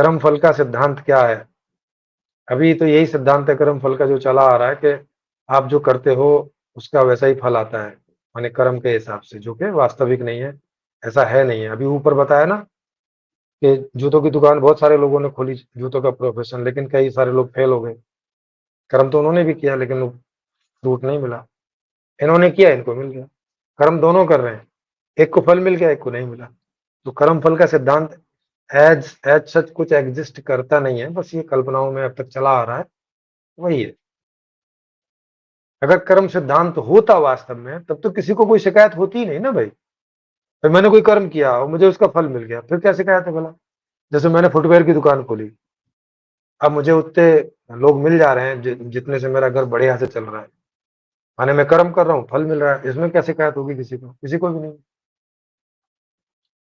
कर्म फल का सिद्धांत क्या है? अभी तो यही सिद्धांत है कर्म फल का जो चला आ रहा है कि आप जो करते हो उसका वैसा ही फल आता है, माने कर्म के हिसाब से, जो कि वास्तविक नहीं है। ऐसा है नहीं है। अभी ऊपर बताया ना कि जूतों की दुकान बहुत सारे लोगों ने खोली, जूतों का प्रोफेशन, लेकिन कई सारे लोग फेल हो गए। कर्म तो उन्होंने भी किया लेकिन फ्रूट नहीं मिला। इन्होंने किया, इनको मिल गया। कर्म दोनों कर रहे हैं, एक को फल मिल गया, एक को नहीं मिला। तो कर्म फल का सिद्धांत एज एज सच कुछ एग्जिस्ट करता नहीं है, बस ये कल्पनाओं में अब तक चला आ रहा है, वही है। अगर कर्म सिद्धांत होता वास्तव में, तब तो किसी को कोई शिकायत होती ही नहीं ना भाई। फिर मैंने कोई कर्म किया और मुझे उसका फल मिल गया, फिर क्या शिकायत है भला? जैसे मैंने फुटवेयर की दुकान खोली, अब मुझे उतने लोग मिल जा रहे हैं जितने से मेरा घर बढ़िया से चल रहा है, माने मैं कर्म कर रहा हूँ, फल मिल रहा है, इसमें क्या शिकायत होगी किसी को? किसी को भी नहीं।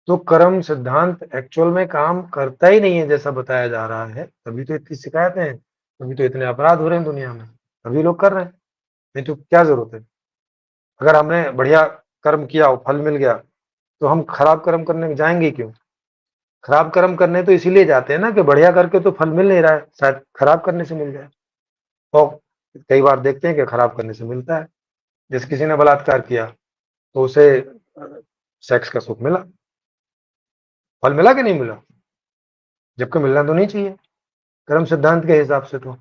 तो कर्म सिद्धांत एक्चुअल में काम करता ही नहीं है जैसा बताया जा रहा है, तभी तो इतनी शिकायतें हैं, तभी तो इतने अपराध हो रहे हैं दुनिया में, तभी लोग कर रहे हैं। नहीं तो क्या जरूरत है? अगर हमने बढ़िया कर्म किया और फल मिल गया, तो हम खराब कर्म करने जाएंगे क्यों? खराब कर्म करने तो इसीलिए जाते हैं ना कि बढ़िया करके तो फल मिल नहीं रहा है, शायद खराब करने से मिल जाए। और कई बार देखते हैं कि खराब करने से मिलता है। जैसे किसी ने बलात्कार किया तो उसे सेक्स का सुख मिला, फल मिला कि नहीं मिला? जबकि मिलना तो नहीं चाहिए कर्म सिद्धांत के हिसाब से। तो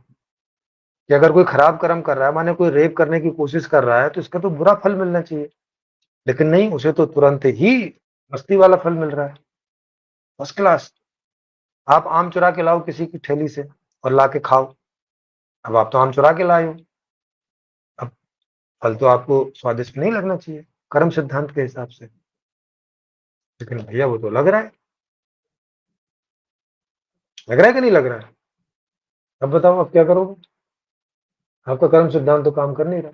कि अगर कोई खराब कर्म कर रहा है, माने कोई रेप करने की कोशिश कर रहा है, तो इसका तो बुरा फल मिलना चाहिए। लेकिन नहीं, उसे तो तुरंत ही मस्ती वाला फल मिल रहा है, फर्स्ट क्लास। आप आम चुरा के लाओ किसी की ठेली से और ला के खाओ। अब आप तो आम चुरा के लाए हो, अब फल तो आपको स्वादिष्ट नहीं लगना चाहिए कर्म सिद्धांत के हिसाब से। लेकिन भैया वो तो लग रहा है, लग रहा है कि नहीं लग रहा है? अब बताओ, अब क्या करोगे? आपका कर्म सिद्धांत तो काम कर नहीं रहा।